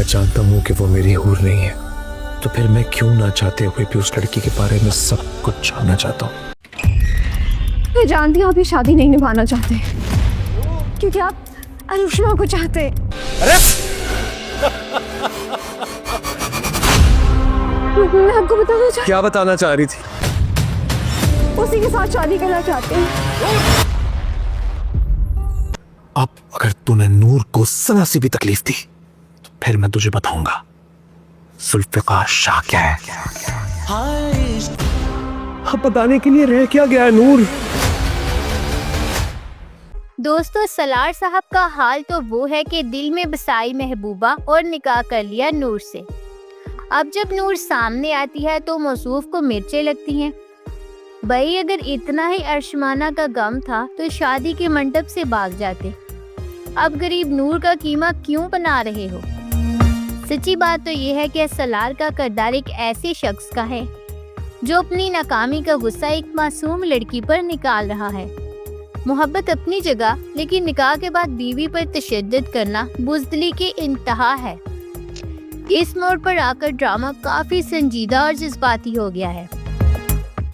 मैं जानता हूँ कि वो मेरी हूर नहीं है, तो फिर मैं क्यों ना चाहते हुए भी उस लड़की के बारे में सब कुछ जानना चाहता हूँ। मैं जानती हूँ आप ये शादी नहीं निभाना चाहते क्योंकि आप अनुष्मा को चाहते। अरे मैं आपको बताना चाहती, क्या बताना चाह रही थी? उसी के साथ शादी करना चाहती हूँ। अब अगर तूने नूर को जरा सी भी तकलीफ दी तो फिर मैं तुझे बताऊंगा जुल्फ़िकार शाह क्या है। अब बताने के लिए रह क्या गया है नूर? दोस्तों, सलार साहब का हाल तो वो है कि दिल में बसाई महबूबा और निकाह कर लिया नूर से। अब जब नूर सामने आती है तो मौसूफ को मिर्चें लगती हैं। भाई, अगर इतना ही अर्शमाना का गम था तो शादी के मंडप से भाग जाते। अब गरीब नूर का कीमा क्यों बना रहे हो? सच्ची बात तो ये है कि सलार का किरदार एक ऐसे शख्स का है जो अपनी नाकामी का गुस्सा एक मासूम लड़की पर निकाल रहा है। मोहब्बत अपनी जगह, लेकिन निकाह के बाद बीवी पर तशद्दुद करना बुज़दिली की इंतहा है। इस मोड़ पर आकर ड्रामा काफी संजीदा और जज्बाती हो गया है।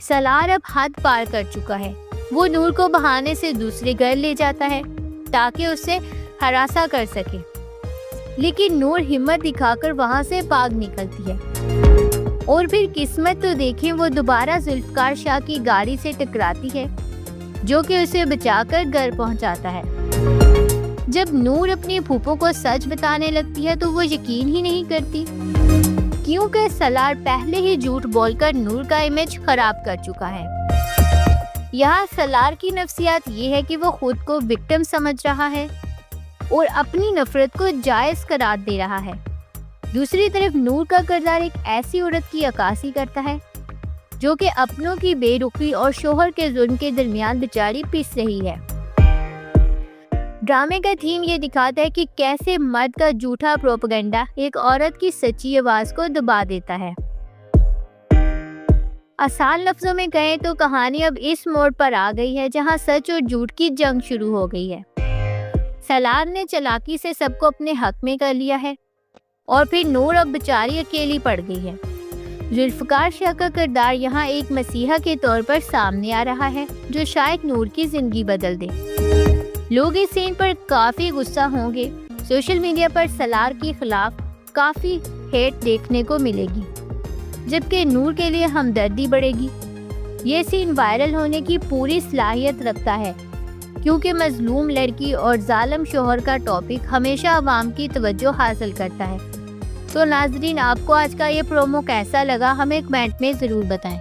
सलार अब हद पार कर चुका है। वो नूर को बहाने से दूसरे घर ले जाता है ताकि उसे हरासा कर सके, लेकिन नूर हिम्मत दिखाकर वहां से भाग निकलती है। और फिर किस्मत तो देखें, वो दोबारा जुल्फ़िकार शाह की गाड़ी से टकराती है जो कि उसे बचाकर घर पहुंचाता है। जब नूर अपनी फूफो को सच बताने लगती है तो वो यकीन ही नहीं करती, क्योंकि सलार पहले ही झूठ बोलकर नूर का इमेज खराब कर चुका है। यहाँ सलार की नफ्सियात ये है कि वो खुद को विक्टिम समझ रहा है और अपनी नफरत को जायज करार दे रहा है। दूसरी तरफ नूर का किरदार एक ऐसी औरत की अक्कासी करता है जो कि अपनों की बेरुखी और शोहर के जुल्म के दरमियान बेचारी पिस रही है। ड्रामे का थीम ये दिखाता है कि कैसे मर्द का झूठा प्रोपेगेंडा एक औरत की सच्ची आवाज को दबा देता है। आसान लफ्जों में कहें तो कहानी अब इस मोड़ पर आ गई है जहां सच और झूठ की जंग शुरू हो गई है। सलार ने चालाकी से सबको अपने हक में कर लिया है और फिर नूर अब बेचारी अकेली पड़ गई है। जुल्फ़िकार शाह का किरदार यहाँ एक मसीहा के तौर पर सामने आ रहा है जो शायद नूर की जिंदगी बदल दे। लोग इस सीन पर काफी गुस्सा होंगे। सोशल मीडिया पर सलार के खिलाफ काफी हेट देखने को मिलेगी, जबकि नूर के लिए हमदर्दी बढ़ेगी। ये सीन वायरल होने की पूरी सलाहियत रखता है क्योंकि मजलूम लड़की और जालिम शोहर का टॉपिक हमेशा आवाम की तवज्जो हासिल करता है। तो नाजरीन, आपको आज का ये प्रोमो कैसा लगा हमें कमेंट में ज़रूर बताएं।